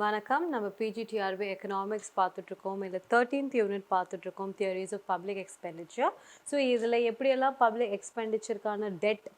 வணக்கம். நம்ம PGTRB economics பார்த்துட்ருக்கோம். இதில் 13th யூனிட் பார்த்துட்ருக்கோம், theories of public expenditure. So இதில் எப்படியெல்லாம் பப்ளிக் எக்ஸ்பெண்டிச்சருக்கான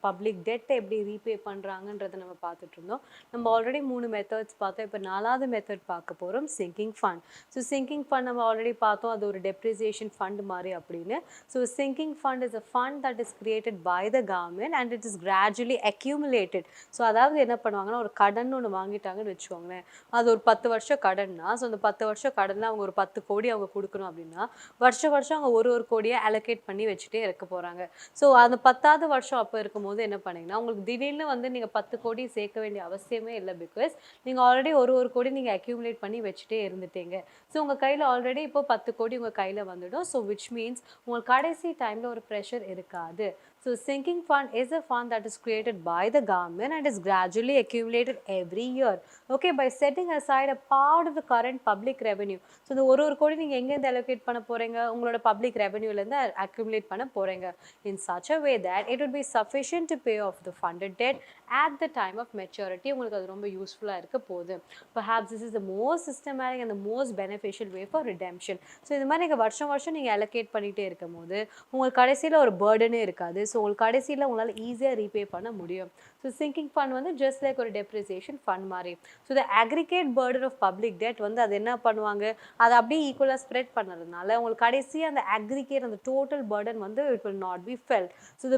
பப்ளிக் டெட்டை எப்படி ரீபே பண்ணுறாங்கன்றதை நம்ம பார்த்துட்ருந்தோம். நம்ம ஆல்ரெடி 3 மெத்தட்ஸ் பார்த்தோம். இப்போ 4வது மெத்தட் பார்க்க போகிறோம், sinking fund. So sinking fund நம்ம ஆல்ரெடி பார்த்தோம், அது ஒரு டெப்ரிசியேஷன் ஃபண்ட் மாதிரி அப்படின்னு. So sinking fund is a fund that is created by the government and it is gradually accumulated. So அதாவது என்ன பண்ணுவாங்கன்னா, ஒரு கடன் ஒன்று வாங்கிட்டாங்கன்னு வச்சுக்கோங்களேன், அது ஒரு 10 வருஷம் கடன்னா, ஸோ அந்த 10 வருஷம் கடனில் அவங்க ஒரு 10 கோடி அவங்க கொடுக்கணும் அப்படின்னா, வருஷம் வருஷம் அவங்க ஒரு கோடியை அலோகேட் பண்ணி வச்சுட்டே இருக்க போகிறாங்க. ஸோ அந்த 10வது வருஷம் அப்போ இருக்கும்போது என்ன பண்ணீங்கன்னா, உங்களுக்கு திடீர்னு வந்து நீங்கள் 10 கோடி சேர்க்க வேண்டிய அவசியமே இல்லை. பிகாஸ் நீங்கள் ஆல்ரெடி ஒரு கோடி நீங்கள் அக்யூமுலேட் பண்ணி வச்சுட்டே இருந்துட்டீங்க. ஸோ உங்கள் கையில் ஆல்ரெடி இப்போ 10 கோடி உங்கள் கையில் வந்துடும். ஸோ விச் மீன்ஸ் உங்களுக்கு கடைசி டைமில் ஒரு ப்ரெஷர் இருக்காது. So sinking fund is a fund that is created by the government and is gradually accumulated every year. Okay, by setting aside a part of the current public revenue. So இந்த ஒரு கோடி நீங்கள் எங்கேருந்து allocate பண்ண போகிறீங்க, உங்களோட public revenueலேருந்து accumulate பண்ண போகிறீங்க. In such a way that it would be sufficient to pay off the funded debt at the time of maturity. உங்களுக்கு அது ரொம்ப யூஸ்ஃபுல்லாக இருக்க போகுது. Perhaps this is the most systematic and the most beneficial way for redemption. So இது மாதிரி நீங்கள் வருஷம் வருஷம் நீங்கள் allocate பண்ணிகிட்டே இருக்கும் போது உங்களுக்கு கடைசியில் ஒரு burden இருக்காது. ஸோ உங்களுக்கு கடைசியில் உங்களால் ஈஸியாக ரீபே பண்ண முடியும். ஸோ சிங்கிங் ஃபண்ட் வந்து ஜஸ்ட் லைக் ஒரு டெப்ரிசியேஷன் ஃபண்ட் மாதிரி. So the aggregate burden of public debt வந்து அது என்ன பண்ணுவாங்க, அதை அப்படியே ஈக்குவலாக ஸ்ப்ரெட் பண்ணுறதுனால உங்களுக்கு கடைசியாக அந்த அக்ரிகேட் அந்த டோட்டல் பர்டன் வந்து it will not be felt. So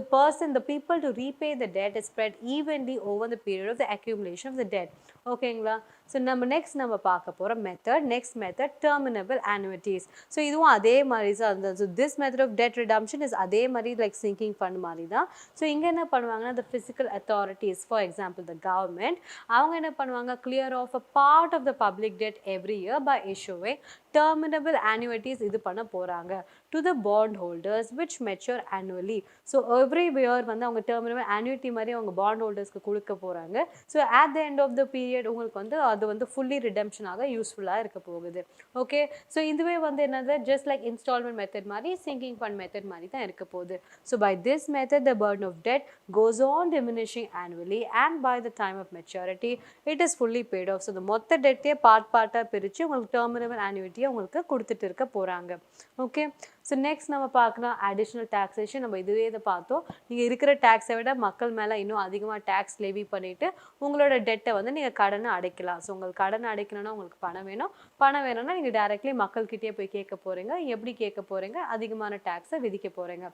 the people to repay the debt is spread evenly over the period of the accumulation of the debt. ஓகேங்களா? ஸோ நம்ம பார்க்க போகிற next method terminable annuities. So இதுவும் அதே மாதிரி தான். So this method of debt redemption is அதே மாதிரி லைக் சிங்கிங் ஃபண்ட் மாதிரி தான். ஸோ இங்கே என்ன பண்ணுவாங்கன்னா, the physical authorities, for example the government, அவங்க என்ன பண்ணுவாங்க, clear off a part of the public debt every year by issuing terminable annuities இது பண்ண போகிறாங்க to the bond holders which mature annually. So every year வந்து அவங்க terminable annuity மாதிரி அவங்க பாண்ட் ஹோல்டர்ஸ்க்கு கொடுக்க போகிறாங்க. So at the end of the period உங்களுக்கு வந்து அது வந்து ஃபுல்லி ரிடம்ஷனாக யூஸ்ஃபுல்லாக இருக்க போகுது. ஓகே, ஸோ இதுவே வந்து என்னது, ஜஸ்ட் லைக் இன்ஸ்டால்மெண்ட் மெத்தட் மாதிரி சிங்கிங் ஃபண்ட் மெத்தட் மாதிரி தான் இருக்க போகுது. So by this method the burden of debt goes on diminishing annually and by the time of maturity it is fully paid off. So இந்த மொத்த டெட்டே பார்ட்டாக பிரித்து உங்களுக்கு டெர்மினபிள் annuity உங்களுக்கு கொடுத்துட்டு இருக்க போகிறாங்க. ஓகே, ஸோ நெக்ஸ்ட் நம்ம பார்க்கலாம் அடிஷ்னல் டாக்ஸேஷன். நம்ம இதை பார்த்தோம். நீங்கள் இருக்கிற டேக்ஸை விட மக்கள் மேலே இன்னும் அதிகமாக டேக்ஸ் லெவி பண்ணிவிட்டு உங்களோட டெட்டை வந்து நீங்கள் கடனை அடைக்கலாம். ஸோ உங்களுக்கு கடனை அடைக்கணும்னா உங்களுக்கு பணம் வேணும்னா நீங்கள் டைரெக்ட்லி மக்கள்கிட்டே போய் கேட்க போகிறீங்க. எப்படி கேட்க போகிறீங்க, அதிகமான டேக்ஸை விதிக்க போகிறீங்க.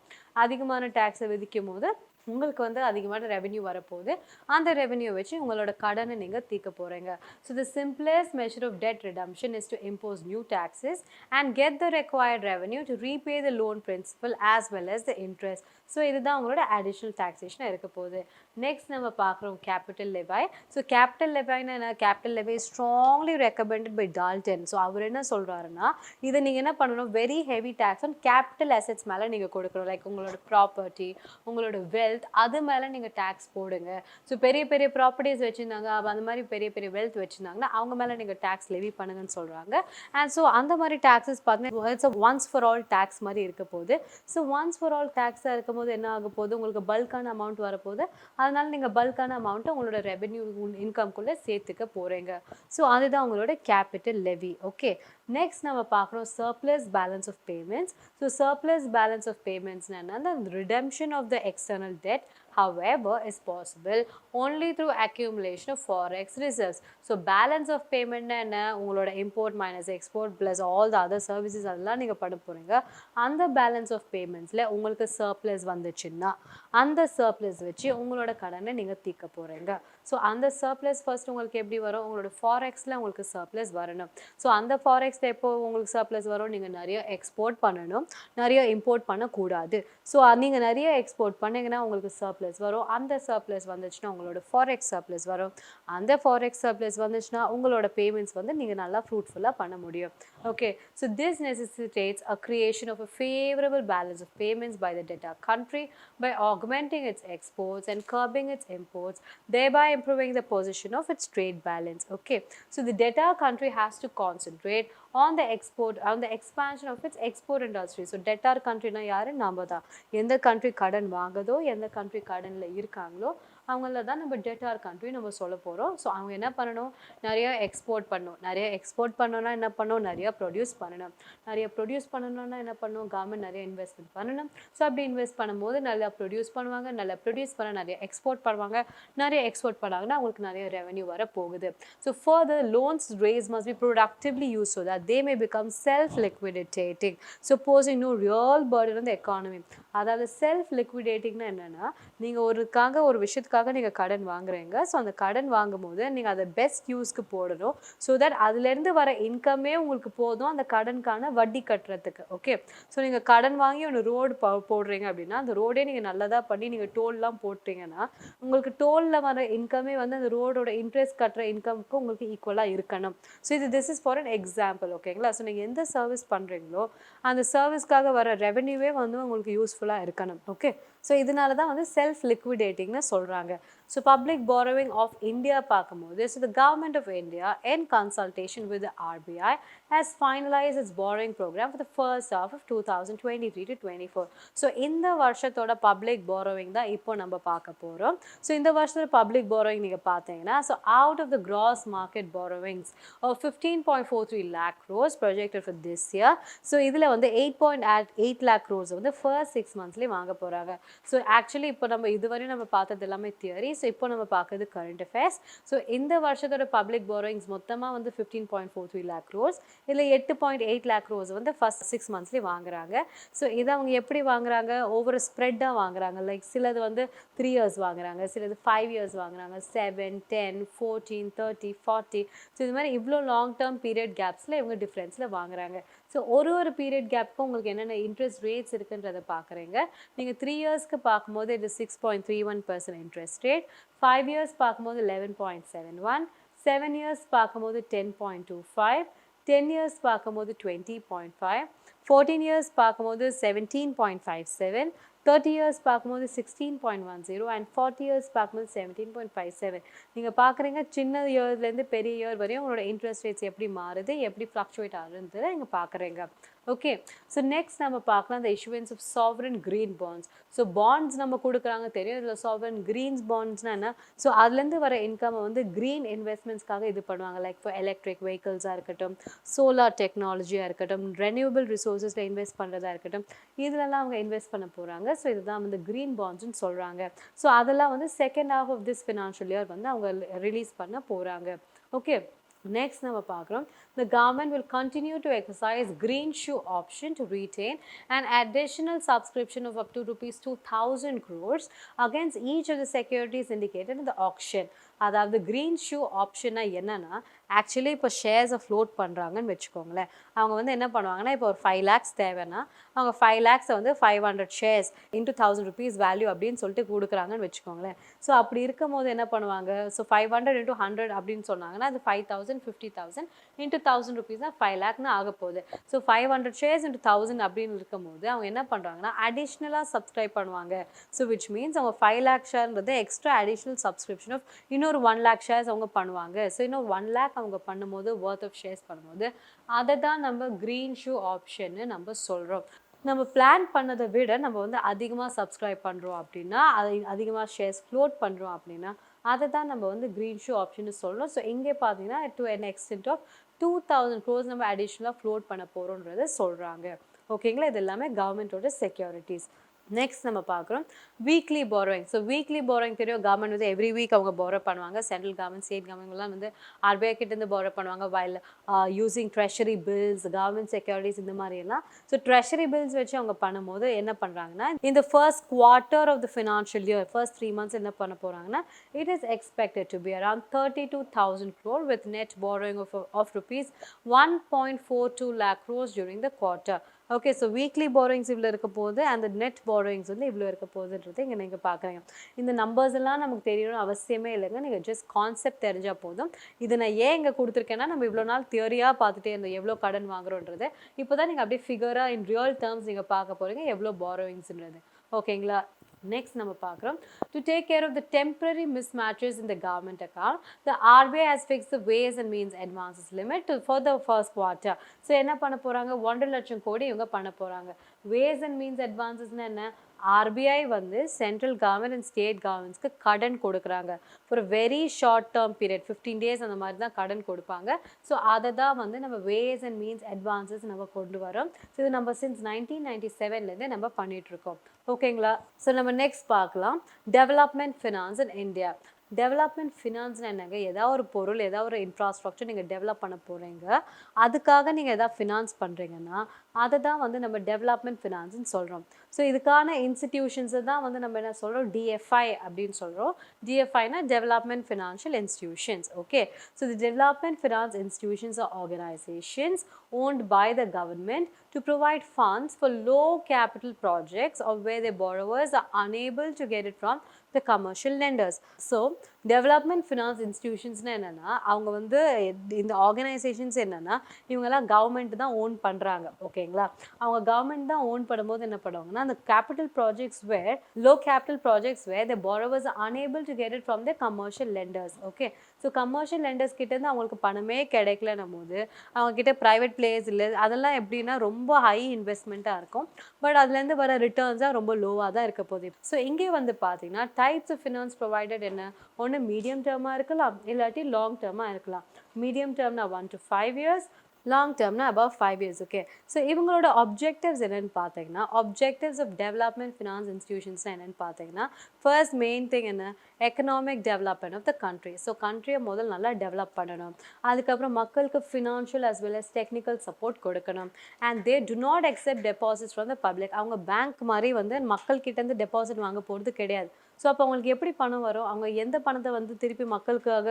அதிகமான டேக்ஸை விதிக்கும் போது உங்களுக்கு வந்து அதிகமான ரெவென்யூ வரப்போகுது. அந்த ரெவென்யூ வச்சு உங்களோட கடனை நீங்கள் தீர்க்க போகிறீங்க. So the simplest measure of debt redemption is to impose new taxes and get the required revenue to repay the loan principal as well as the interest. So இதுதான் உங்களோட அடிஷ்னல் டாக்ஸேஷனாக இருக்க போகுது. நெக்ஸ்ட் நம்ம பார்க்குறோம் கேபிட்டல் லெவை. ஸோ கேபிட்டல் லெவைனா என்ன, capital levy strongly recommended by Dalton. So அவர் என்ன சொல்கிறாருன்னா, இதை நீங்கள் என்ன பண்ணணும், very heavy tax on capital assets மேலே நீங்கள் கொடுக்கணும். லைக் உங்களோட ப்ராப்பர்ட்டி, உங்களோட வெல்த், அது மேலே நீங்கள் டேக்ஸ் போடுங்க. ஸோ பெரிய பெரிய ப்ராப்பர்ட்டிஸ் வச்சுருந்தாங்க, அந்த மாதிரி பெரிய பெரிய வெல்த் வச்சுருந்தாங்கன்னா அவங்க மேலே நீங்கள் டேக்ஸ் லெவி பண்ணுங்கன்னு சொல்கிறாங்க. அண்ட் ஸோ அந்த மாதிரி டேக்ஸஸ் பார்த்தீங்கன்னா it's once for all tax மாதிரி இருக்க போகுது. ஸோ ஒன்ஸ் ஃபார் ஆல் டேக்ஸாக இருக்கும்போது என்ன ஆக போகுது, உங்களுக்கு பல்கான அமௌண்ட் வரப்போகுது. அதனால நீங்கள் பல்கான அமௌண்ட்டை உங்களோட ரெவென்யூ இன்கம்குள்ளே சேர்த்துக்க போகிறீங்க. ஸோ அதுதான் உங்களோட கேபிட்டல் லெவி. ஓகே, நெக்ஸ்ட் நம்ம பார்க்குறோம் surplus balance of payments. So surplus balance of payments என்னன்னா, the redemption of the external debt however is possible only through accumulation of forex reserves. So balance of payment என்ன, உங்களோட import minus export plus all the other services அதெல்லாம் நீங்கள் பண்ண போகிறீங்க. அந்த balance of பேமெண்ட்ஸில் உங்களுக்கு surplus வந்துச்சுன்னா அந்த சர்ப்ளஸ் வச்சு உங்களோட கடனை நீங்கள் தீர்க்க போகிறீங்க. ஸோ அந்த சர்ப்ளஸ் ஃபர்ஸ்ட் உங்களுக்கு எப்படி வரும், உங்களோட ஃபாரெக்ஸில் உங்களுக்கு சர்ப்ளஸ் வரணும். ஸோ அந்த ஃபாரெக்ஸில் எப்போ உங்களுக்கு சர்ப்ளஸ் வரும், நீங்கள் நிறைய எக்ஸ்போர்ட் பண்ணணும், நிறைய இம்போர்ட் பண்ணக்கூடாது. ஸோ நீங்கள் நிறைய எக்ஸ்போர்ட் பண்ணிங்கன்னா உங்களுக்கு சர்ப்ளஸ் வரும். அந்த சர்ப்ளஸ் வந்துச்சுன்னா உங்களோட ஃபாரெக்ஸ் சர்ப்ளஸ் வரும். அந்த ஃபாரெக்ஸ் சர்ப்ளஸ் வந்துச்சுன்னா உங்களோட பேமெண்ட்ஸ் வந்து நீங்கள் நல்லா ஃப்ரூட்ஃபுல்லாக பண்ண முடியும். Okay, so this necessitates a creation of a favorable balance of payments by the debtor country by augmenting its exports and curbing its imports, thereby improving the position of its trade balance. Okay, so the debtor country has to concentrate on the expansion of its export industry. So debtor country na யாரு, நாம தான். எந்த country கடன் வாங்குதோ, எந்த country கடனில் இருக்காங்களோ அவங்கள தான் நம்ம டெட்டார் கண்ட்ரி நம்ம சொல்ல போகிறோம். ஸோ அவங்க என்ன பண்ணணும், நிறைய எக்ஸ்போர்ட் பண்ணணும். நிறைய எக்ஸ்போர்ட் பண்ணணும்னா என்ன பண்ணணும், நிறைய ப்ரொடியூஸ் பண்ணணும். நிறைய ப்ரொடியூஸ் பண்ணணும்னா என்ன பண்ணணும், கவர்மெண்ட் நிறைய இன்வெஸ்ட்மெண்ட் பண்ணணும். ஸோ அப்படி இன்வெஸ்ட் பண்ணும்போது நல்லா ப்ரொடியூஸ் பண்ணுவாங்க, நல்லா ப்ரொடியூஸ் பண்ண நிறைய எக்ஸ்போர்ட் பண்ணுவாங்க. நிறைய எக்ஸ்போர்ட் பண்ணாங்கன்னா அவங்களுக்கு நிறைய ரெவன்யூ வர போகுது. So further loans raised must be productively used so that they may become self-liquidating, so posing no real burden on the economy. அதாவது செல்ஃப் லிக்விடேட்டிங்னா என்னன்னா, நீங்கள் ஒரு விஷயத்துக்காக நீங்கள் கடன் வாங்குறீங்க. ஸோ அந்த கடன் வாங்கும்போது நீங்கள் அதை பெஸ்ட் யூஸ்க்கு போடணும். ஸோ தட் அதுலேருந்து வர இன்கமே உங்களுக்கு போதும் அந்த கடனுக்கான வட்டி கட்டுறதுக்கு. ஓகே, ஸோ நீங்கள் கடன் வாங்கி ஒரு ரோடு போடுறீங்க அப்படின்னா, அந்த ரோடே நீங்கள் நல்லதாக பண்ணி நீங்கள் டோல்லாம் போட்டீங்கன்னா, உங்களுக்கு டோலில் வர இன்கமே வந்து அந்த ரோடோட இன்ட்ரெஸ்ட் கட்டுற இன்கமுக்கு உங்களுக்கு ஈக்குவலாக இருக்கணும். So this is for an example. ஓகேங்களா? ஸோ நீங்கள் எந்த சர்வீஸ் பண்ணுறீங்களோ அந்த சர்வீஸ்க்காக வர ரெவன்யூவே வந்து உங்களுக்கு யூஸ்ஃபுல்லாக இருக்கணும். ஓகே, ஸோ இதனால தான் வந்து செல்ஃப் லிக்விடேட்டிங்னு சொல்கிறாங்க. So public borrowing of India பார்க்கும்போது, so the government of India in consultation with the RBI has finalized its borrowing program for the first half of 2023 to 24. So இந்த வருஷத்தோட பப்ளிக் பாரோவிங் தான் இப்போ நம்ம பார்க்க போகிறோம். ஸோ இந்த வருஷத்தோட பப்ளிக் பாரோவிங் நீங்கள் பார்த்தீங்கன்னா, so out of the gross market borrowings of 15.43 lakh crores projected for this year. So இதில் வந்து 8.8 lakh crores வந்து ஃபர்ஸ்ட் 6 monthsலேயே வாங்க போகிறாங்க. ஸோ ஆக்சுவலி இப்போ நம்ம இதுவரையும் நம்ம பார்த்தது எல்லாமே தியரி. ஸோ இப்போ நம்ம பார்க்குறது கரண்ட் அஃபேர்ஸ். ஸோ இந்த வருஷத்தோட பப்ளிக் பாரோயிங்ஸ் மொத்தமாக வந்து 15.43 lakh crores. இதில் 8.8 lakh crores வந்து ஃபர்ஸ்ட் 6 monthsலேயே வாங்குறாங்க. ஸோ இதை அவங்க எப்படி வாங்குறாங்க, ஒவ்வொரு ஸ்ப்ரெட்டாக வாங்குறாங்க. லைக் சிலது வந்து 3 years வாங்குறாங்க, சிலது 5 years வாங்குறாங்க, 7, 10, 14, 30, 40. ஸோ இது மாதிரி இவ்வளோ லாங் டேர்ம் பீரியட் கேப்ஸில் இவங்க டிஃப்ரென்ஸில் வாங்குறாங்க. ஸோ ஒரு பீரியட் கேப்புக்கும் உங்களுக்கு என்னென்ன இன்ட்ரெஸ்ட் ரேட்ஸ் இருக்குன்றதை பார்க்குறீங்க. நீங்கள் 3 yearsக்கு பார்க்கும்போது இது 6.31% இன்ட்ரெஸ்ட் ரேட், 5 years பார்க்கும்போது 11.71, 7 years பார்க்கும்போது 10.25, 10 years பார்க்கும்போது 20.5, 14 years பார்க்கும்போது 17.57, 30 years பார்க்கும்போது 16.10 and 40 years பார்க்கும்போது 17.57. நீங்கள் பார்க்குறீங்க சின்ன இயர்லேருந்து பெரிய இயர் வரையும் உங்களோட இன்ட்ரெஸ்ட் ரேட்ஸ் எப்படி மாறுது, எப்படி ஃப்ளக்சுவேட் ஆகுதுன்றதை நீங்கள் பார்க்குறீங்க. ஓகே, ஸோ நெக்ஸ்ட் நம்ம பார்க்கலாம் the issuance of sovereign green bonds. So bonds நம்ம கொடுக்குறாங்க தெரியும். இதில் சாவரன் கிரீன்ஸ் பாண்ட்ஸ்னா என்ன, ஸோ அதுலேருந்து வர இன்கம் வந்து க்ரீன் இன்வெஸ்ட்மெண்ட்ஸ்க்காக இது பண்ணுவாங்க. லைக் இப்போ எலக்ட்ரிக் வெஹிக்கிள்ஸாக இருக்கட்டும், சோலார் டெக்னாலஜியாக இருக்கட்டும், ரெனியூவபிள் ரிசோர்ஸஸில் இன்வெஸ்ட் பண்ணுறதா இருக்கட்டும், இதிலெல்லாம் அவங்க இன்வெஸ்ட் பண்ண போகிறாங்க. ஸோ இதுதான் வந்து க்ரீன் பாண்ட்ஸ்னு சொல்கிறாங்க. ஸோ அதெல்லாம் வந்து second half of this financial year வந்து அவங்க ரிலீஸ் பண்ண போகிறாங்க. ஓகே, நெக்ஸ்ட் நம்ம பார்க்குறோம், the government will continue to exercise green shoe option to retain an additional subscription of up to rupees 2,000 crores against each of the securities indicated in the auction. அதாவது green shoe ஆப்ஷனா என்னன்னா, actually இப்போ ஷேர்ஸை float பண்ணுறாங்கன்னு வச்சுக்கோங்களேன். அவங்க வந்து என்ன பண்ணுவாங்கன்னா, இப்போ ஒரு 5 lakhs தேவைன்னா அவங்க 5 lakhs வந்து 500 shares into 1,000 rupees வேல்யூ அப்படின்னு சொல்லிட்டு கொடுக்குறாங்கன்னு வச்சுக்கோங்களேன். ஸோ அப்படி இருக்கும் போது என்ன பண்ணுவாங்க, ஸோ 500 into 100 அப்படின்னு சொன்னாங்கன்னா அது 5,000, 50,000 into 1,000 rupees தான் 5 lakh ஆக போகுது. ஸோ 500 shares into 1,000 அப்படின்னு இருக்கும் போது அவங்க என்ன பண்ணுறாங்கன்னா அடிஷ்னலாக சப்ஸ்கிரைப் பண்ணுவாங்க. ஸோ விச் மீன்ஸ் அவங்க 5 lakh ஷேர்ன்றது எக்ஸ்ட்ரா அடிஷ்னல் சப்ஸ்கிரிப்ஷன் ஆஃப் இன்னொரு 1 lakh shares அவங்க பண்ணுவாங்க. ஸோ இன்னும் 1 lakh அவங்க பண்ணும்போது worth of shares பண்ணும்போது அதை தான் நம்ம க்ரீன் ஷூ ஆப்ஷன்னு நம்ம சொல்கிறோம். நம்ம பிளான் பண்ணதை விட நம்ம வந்து அதிகமாக சப்ஸ்கிரைப் பண்ணுறோம் அப்படின்னா, அதை அதிகமாக ஷேர்ஸ் ஃப்ளோட் பண்ணுறோம் அப்படின்னா அதை தான் நம்ம வந்து க்ரீன் ஷூ ஆப்ஷன்னு சொல்கிறோம். ஸோ இங்கே பார்த்தீங்கன்னா to an extent of 2,000 crores நம்ம அடிஷ்னலாக ஃப்ளோட் பண்ண போகிறோன்றதை சொல்கிறாங்க. ஓகேங்களா, இது எல்லாமே கவர்மெண்ட்டோட செக்யூரிட்டிஸ். நெக்ஸ்ட் நம்ம பார்க்குறோம் weekly borrowing. So weekly borrowing தெரியும், கவர்மெண்ட் வந்து எவ்ரி வீக் அவங்க பாரோ பண்ணுவாங்க. சென்ட்ரல் கவர்மெண்ட், ஸ்டேட் கவர்மெண்ட்லாம் வந்து RBI கிட்டேருந்து பாரோ பண்ணுவாங்க while using treasury bills, government securities இந்த மாதிரியெல்லாம். ஸோ ட்ரெஷரி பில்ஸ் வச்சு அவங்க பண்ணும்போது என்ன பண்ணுறாங்கன்னா, இந்த first quarter of the financial year first 3 months என்ன பண்ண போகிறாங்கன்னா, it is expected to be around 32,000 crore with net borrowing of rupees 1.42 lakh crores during the quarter. Okay, so weekly borrowings இவ்வளோ இருக்க போகுது, அந்த நெட் பாரோயிங்ஸ் வந்து இவ்வளோ இருக்க போகுதுன்றது இங்கே நீங்கள் பார்க்குறீங்க. இந்த நம்பர்ஸ் எல்லாம் நமக்கு தெரியணும்னு அவசியமே இல்லைங்க. நீங்கள் ஜஸ்ட் கான்செப்ட் தெரிஞ்சால் போதும். இது நான் ஏன் இங்கே கொடுத்துருக்கேன்னா, நம்ம இவ்வளோ நாள் தியரியாக பார்த்துட்டே இருந்தோம் எவ்வளோ கடன் வாங்குறோன்றது. இப்போ தான் நீங்கள் அப்படியே ஃபிகராக இன் ரியல் டேர்ம்ஸ் நீங்கள் பார்க்க போகிறீங்க எவ்வளோ பாரோயிங்ஸ்ன்றது. ஓகேங்களா, நெக்ஸ்ட் நம்ம பார்க்குறோம் to take care of the temporary mismatches in the government account, the RBI has fixed the ways and means advances limit for the first quarter. So என்ன பண்ண போகிறாங்க, 1.5 லட்சம் கோடி இவங்க பண்ண போகிறாங்க. வேஸ் அண்ட் மீன்ஸ் அட்வான்சஸ்னா என்ன, ஆர்பிஐ வந்து சென்ட்ரல் கவர்மெண்ட் அண்ட் ஸ்டேட் கவர்மெண்ட்ஸ்க்கு கடன் கொடுக்குறாங்க for very short term period 15 days அந்த மாதிரி தான் கடன் கொடுப்பாங்க. ஸோ அதை தான் வந்து நம்ம வேஸ் அண்ட் மீன்ஸ் அட்வான்சஸ் நம்ம கொண்டு வரோம். ஸோ இது நம்ம சின்ஸ் 1997லேருந்தே நம்ம பண்ணிகிட்ருக்கோம். ஓகேங்களா? ஸோ நம்ம நெக்ஸ்ட் பார்க்கலாம் development finance in India. Development ஃபினான்ஸ்னு என்னங்க, ஏதாவது ஒரு பொருள் ஏதாவது ஒரு இன்ஃப்ராஸ்ட்ரக்சர் நீங்கள் டெவலப் பண்ண போகிறீங்க, அதுக்காக நீங்கள் எதாவது ஃபினான்ஸ் பண்ணுறீங்கன்னா அதை தான் வந்து நம்ம டெவலப்மெண்ட் ஃபினான்ஸ்னு சொல்கிறோம். ஸோ இதுக்கான இன்ஸ்டிடியூஷன்ஸை தான் வந்து நம்ம என்ன சொல்கிறோம், டிஎஃப்ஐ அப்படின்னு சொல்கிறோம். டிஎஃப்ஐனா development financial institutions. Okay, so the development finance institutions are organisations owned by the government to provide funds for low capital projects or where the borrowers are unable to get it from the commercial lenders. So development finance institutions என்னன்னா அவங்க வந்து இந்த organisations என்னன்னா இவங்கெல்லாம் government தான் own பண்ணுறாங்க. ஓகேங்களா? அவங்க கவர்மெண்ட் தான் ஓன் பண்ணும்போது என்ன பண்ணுவாங்கன்னா அந்த capital projects where low capital projects where the borrowers are unable to get it from the commercial lenders. Okay, so commercial lenders கிட்டேருந்து அவங்களுக்கு பணமே கிடைக்கலன்னும் போது அவங்கக்கிட்ட ப்ரைவேட் பிளேயர்ஸ் இல்லை, அதெல்லாம் எப்படின்னா ரொம்ப ஹை இன்வெஸ்ட்மெண்ட்டாக இருக்கும். பட் அதுலேருந்து வர ரிட்டர்ன்ஸாக ரொம்ப லோவாக தான் இருக்க போகுது. ஸோ இங்கே வந்து பார்த்தீங்கன்னா டைப்ஸ் ஆஃப் ஃபினான்ஸ் ப்ரொவைடட் என்ன, ஒன்று மீடியம் டேர்மாக இருக்கலாம், இல்லாட்டி லாங் டேர்மாக இருக்கலாம். மீடியம் டேர்ம்னா 1 to 5 years, லாங் டேர்ம்னா above 5 years. ஓகே, ஸோ இவங்களோட ஆப்ஜெக்டிவ்ஸ் என்னென்னு பார்த்தீங்கன்னா ஆப்ஜெக்டிவ்ஸ் ஆஃப் டெவலப்மெண்ட் ஃபினான்ஸ் இன்ஸ்டிடியூஷன்ஸ்னால் என்னென்னு பார்த்தீங்கன்னா ஃபர்ஸ்ட் மெயின் திங் என்ன, economic development of the country. So கண்ட்ரியை முதல் நல்லா டெவலப் பண்ணணும். அதுக்கப்புறம் மக்களுக்கு financial as well as technical support கொடுக்கணும். And they do not accept deposits from the public. அவங்க பேங்க் மாதிரி வந்து மக்கள்கிட்டேருந்து டெபாசிட் வாங்க போகிறது கிடையாது. ஸோ அப்போ அவங்களுக்கு எப்படி பணம் வரும், அவங்க எந்த பணத்தை வந்து திருப்பி மக்களுக்காக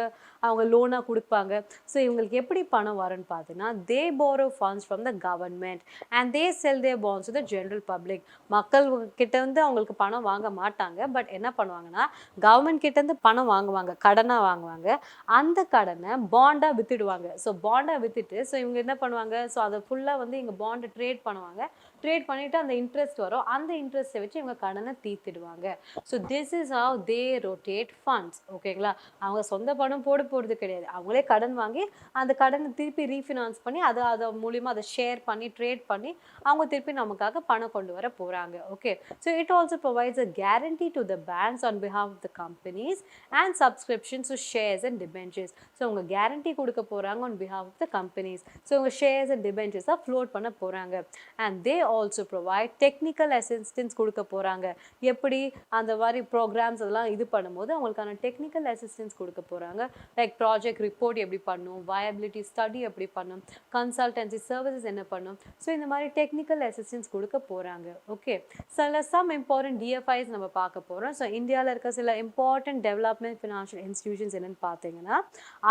அவங்க லோனாக கொடுப்பாங்க. ஸோ இவங்களுக்கு எப்படி பணம் வரும்னு பார்த்தீங்கன்னா they borrow funds from the government and they sell their bonds to the general public. மக்கள் கிட்ட வந்து அவங்களுக்கு பணம் வாங்க மாட்டாங்க, பட் என்ன பண்ணுவாங்கன்னா கவர்மெண்ட் கிட்டேருந்து பணம் வாங்குவாங்க, கடனாக வாங்குவாங்க. அந்த கடனை பாண்டாக விற்றுடுவாங்க. ஸோ பாண்டாக விற்றுட்டு ஸோ இவங்க என்ன பண்ணுவாங்க, ஸோ அதை ஃபுல்லாக வந்து இங்கே பாண்டை ட்ரேட் பண்ணுவாங்க. ட்ரேட் பண்ணிவிட்டு அந்த இன்ட்ரெஸ்ட் வரும், அந்த இன்ட்ரெஸ்ட்டை வச்சு இவங்க கடனை தீர்த்திடுவாங்க. So this is how they rotate funds. ஓகேங்களா? அவங்க சொந்த பணம் போடுறது கிடையாது, அவங்களே கடன் வாங்கி அந்த கடனை திருப்பி ரீஃபினான்ஸ் பண்ணி அதை மூலிமா அதை ஷேர் பண்ணி ட்ரேட் பண்ணி அவங்க திருப்பி நமக்காக பணம் கொண்டு வர போகிறாங்க. Okay, so it also provides a guarantee to the banks on behalf of the companies and subscriptions to shares and debentures. So அவங்க கேரண்டி கொடுக்க போகிறாங்க on behalf of the companies. So அவங்க ஷேர்ஸ் அண்ட் டிபென்ச்சர்ஸாக float பண்ண போகிறாங்க. And they also provide technical assistance கொடுக்க போகிறாங்க. எப்படி அந்த மாதிரி ப்ரோக்ராம்ஸ் அதெல்லாம் இது பண்ணும்போது அவங்களுக்கான டெக்னிக்கல் அசிஸ்டன்ஸ் கொடுக்க போகிறாங்க. லைக் ப்ராஜெக்ட் ரிப்போர்ட் எப்படி பண்ணும், வயபிலிட்டி ஸ்டடி எப்படி பண்ணும், கன்சல்டன்சி சர்வீசஸ் என்ன பண்ணும். ஸோ இந்த மாதிரி டெக்னிக்கல் அசிஸ்டன்ஸ் கொடுக்க போகிறாங்க. ஓகே, சில சம் இம்பார்ட்டன்ட் டிஎஃப்ஐஸ் நம்ம பார்க்க போகிறோம். ஸோ இந்தியாவில் இருக்க சில இம்பார்ட்டன்ட் டெவலப்மெண்ட் ஃபினான்ஷியல் இன்ஸ்டிடியூஷன்ஸ் என்னென்னு பார்த்தீங்கன்னா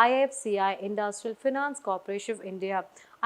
IFCI industrial finance corporation of India,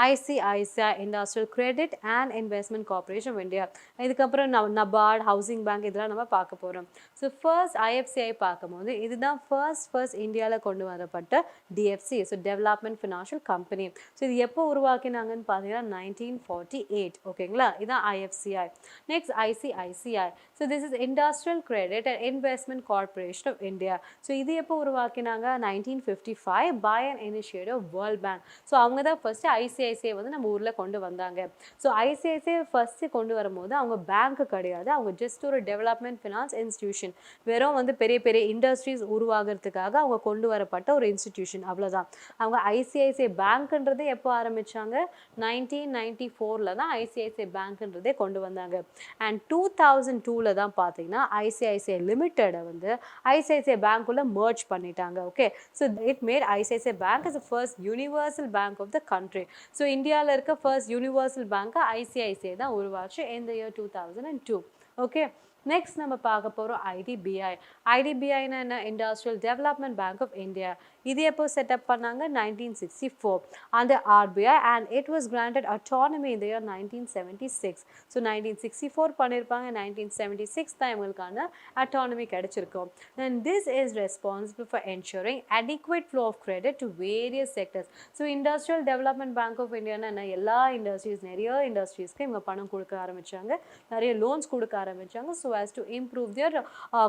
ICICI industrial credit and investment corporation of India. இதுக்கப்புறம் நபார்ட், ஹவுசிங் பேங்க் இதெல்லாம் நம்ம பார்க்க போகிறோம். ஸோ ஃபர்ஸ்ட் ஐஎஃப்சிஐ பார்க்கும்போது இதுதான் ஃபர்ஸ்ட் இந்தியாவில் கொண்டு வரப்பட்ட DFC, so development financial company. So இது எப்போ உருவாக்கினாங்கன்னு பார்த்தீங்கன்னா 1948. ஓகேங்களா? இதுதான் IFCI. Next ICICI, so this is industrial credit and investment corporation of India. So இது எப்போ உருவாக்கினாங்க 1955 by an initiative world bank. So அவங்க தான் ஃபர்ஸ்ட் ஐசிஐசிஐ வந்து நம்ம ஊரில் கொண்டு வந்தாங்க. ஸோ ஐசிஐசிஐ ஃபர்ஸ்ட் கொண்டு வரும்போது அவங்க பேங்க் கிடையாது, அவங்க ஜஸ்ட் ஒரு டெவலப்மெண்ட் ஃபினான்ஸ் இன்ஸ்டிடியூஷன். வெறும் வந்து பெரிய பெரிய இண்டஸ்ட்ரீஸ் உருவாகிறதுக்காக அவங்க கொண்டு வரப்பட்ட ஒரு இன்ஸ்டிடியூஷன், அவ்வளோதான். அவங்க ஐசிஐசிஐ பேங்க்ன்றதே எப்போ ஆரம்பித்தாங்க 1994 தான் ஐசிஐசிஐ பேங்க்ன்றதே கொண்டு வந்தாங்க. அண்ட் 2002 தான் பார்த்தீங்கன்னா ஐசிஐசிஐ லிமிட்டடை வந்து ஐசிஐசிஐ பேங்க்குள்ளே மர்ஜ் பண்ணிட்டாங்க. Okay, so it made ICICI bank is the first universal bank of the country. So இந்தியாவில் இருக்க ஃபர்ஸ்ட் யூனிவர்சல் பேங்காக ஐசிஐசிஐ தான் உருவாச்சு in the year 2002. Okay, next நம்ம பார்க்க போகிறோம் ஐடிபிஐ. ஐடிபிஐனா என்ன, industrial development bank of India. இது எப்போ செட்டப் பண்ணாங்க 1964 under RBI and it was granted autonomy in the year 1976. So 1964 பண்ணியிருப்பாங்க, 1976 தான் இவங்களுக்கான அட்டானமி கிடைச்சிருக்கும். And this is responsible for ensuring adequate flow of credit to various sectors. So industrial development bank of இந்தியானா என்ன, எல்லா industries நிறைய இண்டஸ்ட்ரீஸ்க்கு இவங்க பணம் கொடுக்க ஆரம்பித்தாங்க, நிறைய லோன்ஸ் கொடுக்க ஆரம்பித்தாங்க. So as to improve their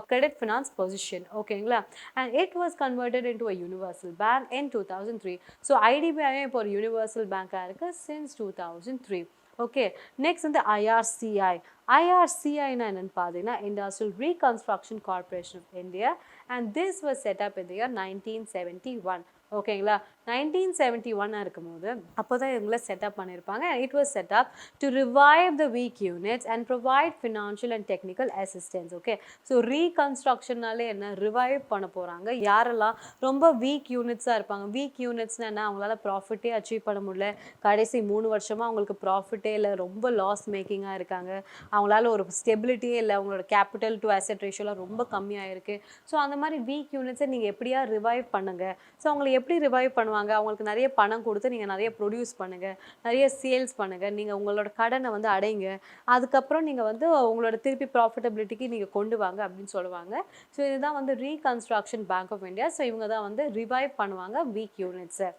credit finance position. ஓகேங்களா? And it was converted into a universal bank in 2003. So IDBI இப்போ ஒரு universal bank-ஆ இருக்கு since 2003. ஓகே, நெக்ஸ்ட் வந்து IRCI. IRCIனா என்னன்னு பார்த்தீங்கன்னா industrial reconstruction corporation of India, and this was set up in the year 1971. ஓகேங்களா, 1971 இருக்கும்போது அப்போ தான் இவங்கள செட்டப் பண்ணியிருப்பாங்க. It was set up to revive the weak units and provide financial and technical assistance. Okay, so ரீகன்ஸ்ட்ரக்ஷனாலே என்ன, revive பண்ண போகிறாங்க. யாரெல்லாம் ரொம்ப வீக் யூனிட்ஸாக இருப்பாங்க, வீக் யூனிட்ஸ்னா என்ன, அவங்களால ப்ராஃபிட்டே அச்சீவ் பண்ண முடியல, கடைசி 3 வருஷமாக அவங்களுக்கு ப்ராஃபிட்டே இல்லை, ரொம்ப லாஸ் மேக்கிங்காக இருக்காங்க, அவங்களால ஒரு ஸ்டெபிலிட்டியே இல்லை, அவங்களோட கேபிட்டல் டு அசெட் ரேஷியோலாம் ரொம்ப கம்மியாக இருக்குது. ஸோ அந்த மாதிரி வீக் யூனிட்ஸை நீங்கள் எப்படியா ரிவைவ் பண்ணுங்கள். ஸோ அவங்களை எப்படி ரிவைவ் பண்ணுவாங்க, அவங்களுக்கு நிறைய பணம் கொடுத்து நீங்கள் நிறைய ப்ரொடியூஸ் பண்ணுங்கள், நிறைய சேல்ஸ் பண்ணுங்கள், நீங்கள் உங்களோட கடனை வந்து அடைங்க, அதுக்கப்புறம் நீங்கள் வந்து உங்களோட திருப்பி ப்ராஃபிட்டபிலிட்டிக்கு நீங்கள் கொண்டு வாங்க அப்படின்னு சொல்லுவாங்க. ஸோ இதுதான் வந்து reconstruction bank of India. So இவங்க தான் வந்து ரிவைவ் பண்ணுவாங்க வீக் யூனிட்ஸை.